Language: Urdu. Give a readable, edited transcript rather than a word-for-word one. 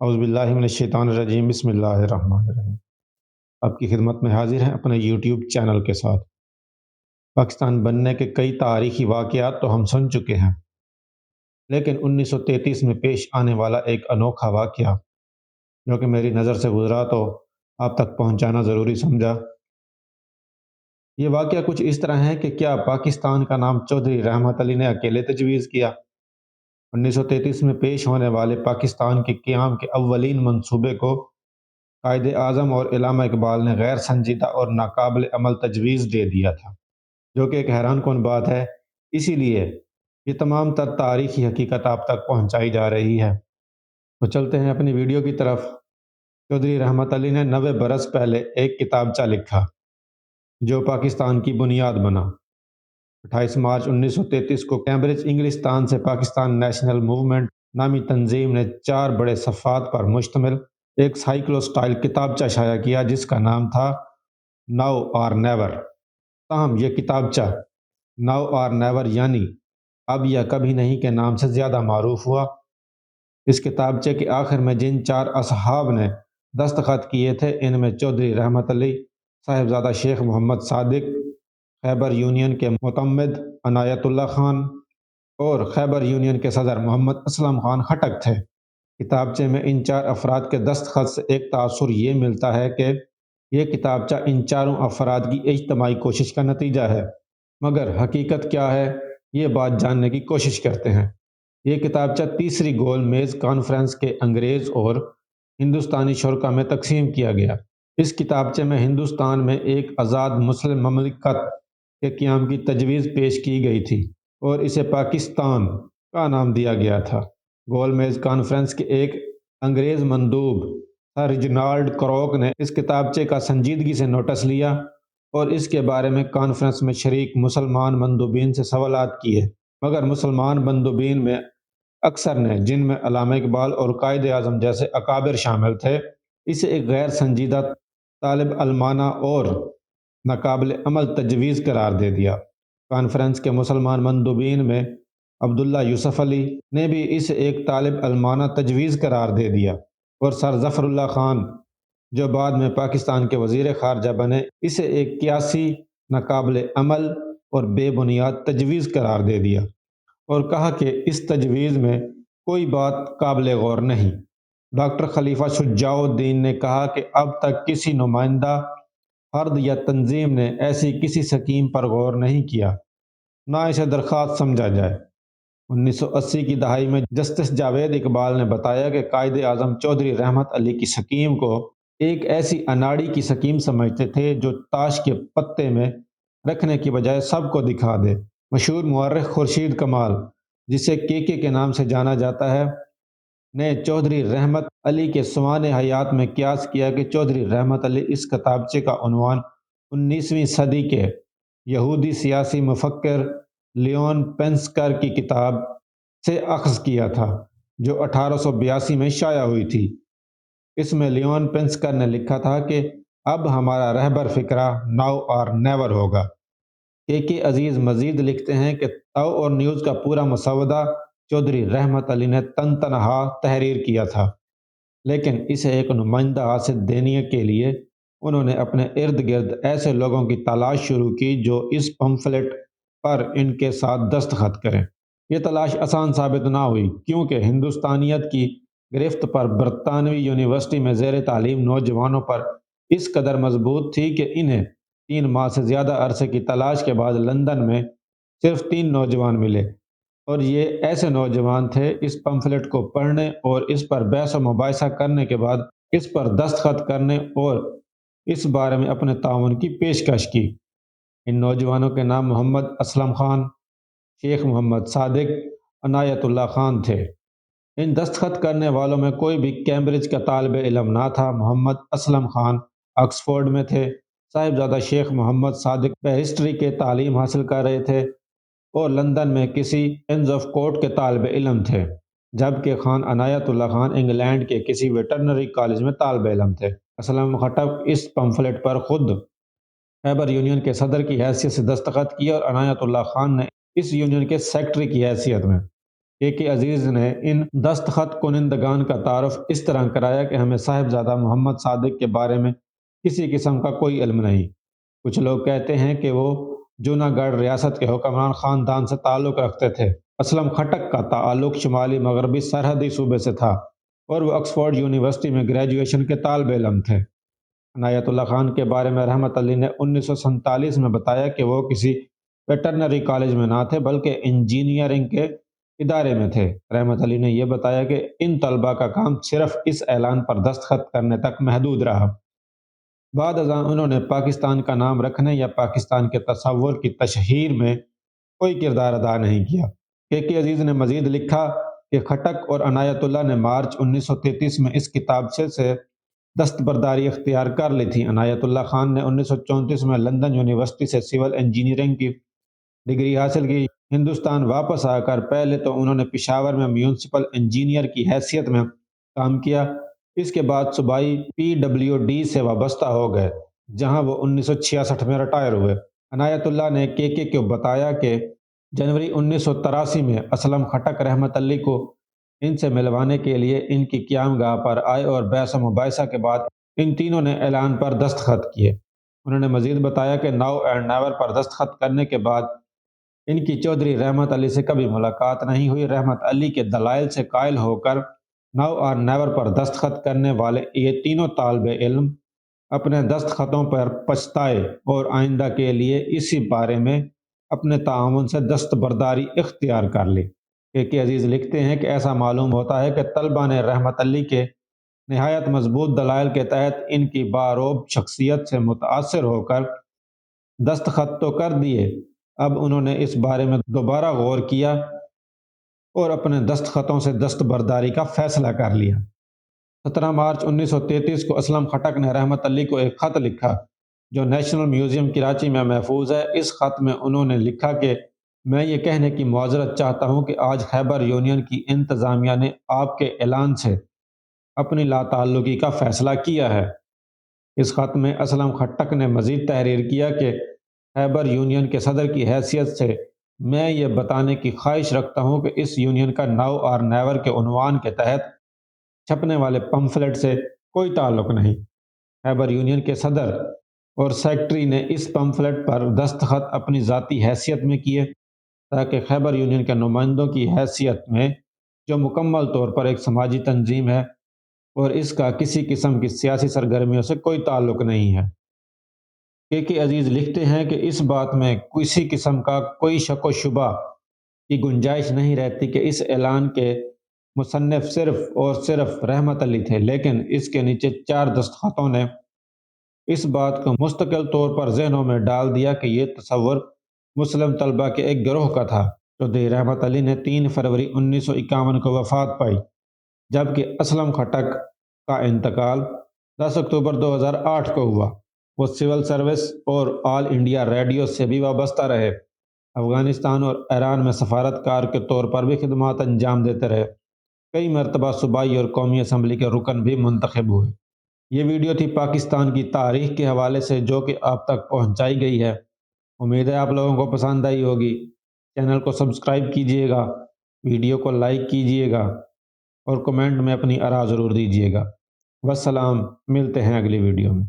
اعوذ باللہ من الشیطان الرجیم، بسم اللہ الرحمن الرحیم۔ آپ کی خدمت میں حاضر ہیں اپنے یوٹیوب چینل کے ساتھ۔ پاکستان بننے کے کئی تاریخی واقعات تو ہم سن چکے ہیں، لیکن 1933 میں پیش آنے والا ایک انوکھا واقعہ جو کہ میری نظر سے گزرا تو آپ تک پہنچانا ضروری سمجھا۔ یہ واقعہ کچھ اس طرح ہے کہ کیا پاکستان کا نام چودھری رحمت علی نے اکیلے تجویز کیا؟ 1933 میں پیش ہونے والے پاکستان کے قیام کے اولین منصوبے کو قائد اعظم اور علامہ اقبال نے غیر سنجیدہ اور ناقابل عمل تجویز دے دیا تھا، جو کہ ایک حیران کن بات ہے۔ اسی لیے یہ تمام تر تاریخی حقیقت آپ تک پہنچائی جا رہی ہے۔ تو چلتے ہیں اپنی ویڈیو کی طرف۔ چودھری رحمت علی نے 90 برس پہلے ایک کتابچہ لکھا جو پاکستان کی بنیاد بنا۔ 28 مارچ 1933 کو کیمبرج انگلستان سے پاکستان نیشنل موومنٹ نامی تنظیم نے 4 بڑے صفحات پر مشتمل ایک سائیکلو سٹائل کتابچہ شائع کیا جس کا نام تھا ناؤ اور نیور۔ تاہم یہ کتابچہ ناؤ اور نیور یعنی اب یا کبھی نہیں کے نام سے زیادہ معروف ہوا۔ اس کتابچے کے آخر میں جن 4 اصحاب نے دستخط کیے تھے ان میں چودھری رحمت علی، صاحبزادہ شیخ محمد صادق، خیبر یونین کے معتمد عنایت اللہ خان اور خیبر یونین کے صدر محمد اسلم خان خٹک تھے۔ کتابچے میں ان 4 افراد کے دستخط سے ایک تاثر یہ ملتا ہے کہ یہ کتابچہ ان چاروں افراد کی اجتماعی کوشش کا نتیجہ ہے، مگر حقیقت کیا ہے یہ بات جاننے کی کوشش کرتے ہیں۔ یہ کتابچہ تیسری گول میز کانفرنس کے انگریز اور ہندوستانی شرکاء میں تقسیم کیا گیا۔ اس کتابچے میں ہندوستان میں ایک آزاد مسلم مملکت کے قیام کی تجویز پیش کی گئی تھی اور اسے پاکستان کا نام دیا گیا تھا۔ گول میز کانفرنس کے ایک انگریز مندوب سر ریجنالڈ کروک نے اس کتابچے کا سنجیدگی سے نوٹس لیا اور اس کے بارے میں کانفرنس میں شریک مسلمان مندوبین سے سوالات کیے، مگر مسلمان مندوبین میں اکثر نے، جن میں علامہ اقبال اور قائد اعظم جیسے اکابر شامل تھے، اسے ایک غیر سنجیدہ، طالب علمانہ اور ناقابل عمل تجویز قرار دے دیا۔ کانفرنس کے مسلمان مندوبین میں عبداللہ یوسف علی نے بھی اسے ایک طالب علمانہ تجویز قرار دے دیا اور سر ظفر اللہ خان جو بعد میں پاکستان کے وزیر خارجہ بنے اسے ایک قیاسی، ناقابل عمل اور بے بنیاد تجویز قرار دے دیا اور کہا کہ اس تجویز میں کوئی بات قابل غور نہیں۔ ڈاکٹر خلیفہ شجاع الدین نے کہا کہ اب تک کسی نمائندہ فرد یا تنظیم نے ایسی کسی سکیم پر غور نہیں کیا، نہ اسے درخواست سمجھا جائے۔ 1980 کی دہائی میں جسٹس جاوید اقبال نے بتایا کہ قائد اعظم چودھری رحمت علی کی سکیم کو ایک ایسی اناڑی کی سکیم سمجھتے تھے جو تاش کے پتے میں رکھنے کی بجائے سب کو دکھا دے۔ مشہور مورخ خورشید کمال، جسے کے نام سے جانا جاتا ہے، نے چودھری رحمت علی کے سوانح حیات میں قیاس کیا کہ چودھری رحمت علی اس کتابچے کا عنوان 19ویں صدی کے یہودی سیاسی مفکر لیون پینسکر کی کتاب سے اخذ کیا تھا جو 1882 میں شائع ہوئی تھی۔ اس میں لیون پینسکر نے لکھا تھا کہ اب ہمارا رہبر فکرہ ناؤ اور نیور ہوگا۔ کے عزیز مزید لکھتے ہیں کہ تاؤ اور نیوز کا پورا مسودہ چودھری رحمت علی نے تن تنہا تحریر کیا تھا، لیکن اسے ایک نمائندہ حاصل دینے کے لیے انہوں نے اپنے ارد گرد ایسے لوگوں کی تلاش شروع کی جو اس پمفلٹ پر ان کے ساتھ دستخط کریں۔ یہ تلاش آسان ثابت نہ ہوئی کیونکہ ہندوستانیت کی گرفت پر برطانوی یونیورسٹی میں زیر تعلیم نوجوانوں پر اس قدر مضبوط تھی کہ انہیں 3 ماہ سے زیادہ عرصے کی تلاش کے بعد لندن میں صرف 3 نوجوان ملے، اور یہ ایسے نوجوان تھے اس پمفلٹ کو پڑھنے اور اس پر بحث و مباحثہ کرنے کے بعد اس پر دستخط کرنے اور اس بارے میں اپنے تعاون کی پیشکش کی۔ ان نوجوانوں کے نام محمد اسلم خان، شیخ محمد صادق، عنایت اللہ خان تھے۔ ان دستخط کرنے والوں میں کوئی بھی کیمبرج کا طالب علم نہ تھا۔ محمد اسلم خان آکسفورڈ میں تھے، صاحبزادہ شیخ محمد صادق بیرسٹری کے تعلیم حاصل کر رہے تھے اور لندن میں کسی انز آف کورٹ کے طالب علم تھے، جبکہ خان عنایت اللہ خان انگلینڈ کے کسی ویٹرنری کالج میں طالب علم تھے۔ اسلم خٹک اس پمفلٹ پر خود خیبر یونین کے صدر کی حیثیت سے دستخط کیا اور عنایت اللہ خان نے اس یونین کے سیکرٹری کی حیثیت میں۔ کہ عزیز نے ان دستخط کنندگان کا تعارف اس طرح کرایا کہ ہمیں صاحبزادہ محمد صادق کے بارے میں کسی قسم کا کوئی علم نہیں۔ کچھ لوگ کہتے ہیں کہ وہ جوناگڑھ ریاست کے حکمران خاندان سے تعلق رکھتے تھے۔ اسلم خٹک کا تعلق شمالی مغربی سرحدی صوبے سے تھا اور وہ آکسفورڈ یونیورسٹی میں گریجویشن کے طالب علم تھے۔ عنایت اللہ خان کے بارے میں رحمت علی نے 1947 میں بتایا کہ وہ کسی ویٹرنری کالج میں نہ تھے بلکہ انجینئرنگ کے ادارے میں تھے۔ رحمت علی نے یہ بتایا کہ ان طلباء کا کام صرف اس اعلان پر دستخط کرنے تک محدود رہا۔ بعد ازاں انہوں نے پاکستان کا نام رکھنے یا پاکستان کے تصور کی تشہیر میں کوئی کردار ادا نہیں کیا۔ کے عزیز نے مزید لکھا کہ خٹک اور عنایت اللہ نے مارچ 1933 میں اس کتابچے سے دستبرداری اختیار کر لی تھی۔ عنایت اللہ خان نے 1934 میں لندن یونیورسٹی سے سول انجینئرنگ کی ڈگری حاصل کی۔ ہندوستان واپس آ کر پہلے تو انہوں نے پشاور میں میونسپل انجینئر کی حیثیت میں کام کیا، اس کے بعد صوبائی PWD سے وابستہ ہو گئے جہاں وہ 1966 میں ریٹائر ہوئے۔ عنایت اللہ نے کے کو بتایا کہ جنوری 1983 میں اسلم خٹک رحمت علی کو ان سے ملوانے کے لیے ان کی قیام گاہ پر آئے اور بحث و مباحثہ کے بعد ان تینوں نے اعلان پر دستخط کیے۔ انہوں نے مزید بتایا کہ ناؤ اینڈ نیور پر دستخط کرنے کے بعد ان کی چودھری رحمت علی سے کبھی ملاقات نہیں ہوئی۔ رحمت علی کے دلائل سے قائل ہو کر ناؤ اور نیور پر دستخط کرنے والے یہ تینوں طالب علم اپنے دستخطوں پر پچھتائے اور آئندہ کے لیے اسی بارے میں اپنے تعاون سے دستبرداری اختیار کر لی۔ کہ عزیز لکھتے ہیں کہ ایسا معلوم ہوتا ہے کہ طلبہ نے رحمت علی کے نہایت مضبوط دلائل کے تحت ان کی باروب شخصیت سے متاثر ہو کر دستخط تو کر دیے، اب انہوں نے اس بارے میں دوبارہ غور کیا اور اپنے دستخطوں سے دستبرداری کا فیصلہ کر لیا۔ 17 مارچ 1933 کو اسلم خٹک نے رحمت علی کو ایک خط لکھا جو نیشنل میوزیم کراچی میں محفوظ ہے۔ اس خط میں انہوں نے لکھا کہ میں یہ کہنے کی معذرت چاہتا ہوں کہ آج خیبر یونین کی انتظامیہ نے آپ کے اعلان سے اپنی لا تعلقی کا فیصلہ کیا ہے۔ اس خط میں اسلم خٹک نے مزید تحریر کیا کہ خیبر یونین کے صدر کی حیثیت سے میں یہ بتانے کی خواہش رکھتا ہوں کہ اس یونین کا ناؤ اور نیور کے عنوان کے تحت چھپنے والے پمفلٹ سے کوئی تعلق نہیں۔ خیبر یونین کے صدر اور سیکرٹری نے اس پمفلٹ پر دستخط اپنی ذاتی حیثیت میں کیے تاکہ خیبر یونین کے نمائندوں کی حیثیت میں، جو مکمل طور پر ایک سماجی تنظیم ہے اور اس کا کسی قسم کی سیاسی سرگرمیوں سے کوئی تعلق نہیں ہے۔ کہ عزیز لکھتے ہیں کہ اس بات میں کسی قسم کا کوئی شک و شبہ کی گنجائش نہیں رہتی کہ اس اعلان کے مصنف صرف اور صرف رحمت علی تھے، لیکن اس کے نیچے 4 دستخطوں نے اس بات کو مستقل طور پر ذہنوں میں ڈال دیا کہ یہ تصور مسلم طلبہ کے ایک گروہ کا تھا۔ چودھری رحمت علی نے 3 فروری 1951 کو وفات پائی، جبکہ اسلم خٹک کا انتقال 10 اکتوبر 2008 کو ہوا۔ وہ سول سروس اور آل انڈیا ریڈیو سے بھی وابستہ رہے۔ افغانستان اور ایران میں سفارتکار کے طور پر بھی خدمات انجام دیتے رہے۔ کئی مرتبہ صوبائی اور قومی اسمبلی کے رکن بھی منتخب ہوئے۔ یہ ویڈیو تھی پاکستان کی تاریخ کے حوالے سے جو کہ آپ تک پہنچائی گئی ہے۔ امید ہے آپ لوگوں کو پسند آئی ہوگی۔ چینل کو سبسکرائب کیجئے گا، ویڈیو کو لائک کیجئے گا اور کمنٹ میں اپنی آراء ضرور دیجئے گا۔ والسلام، ملتے ہیں اگلی ویڈیو میں۔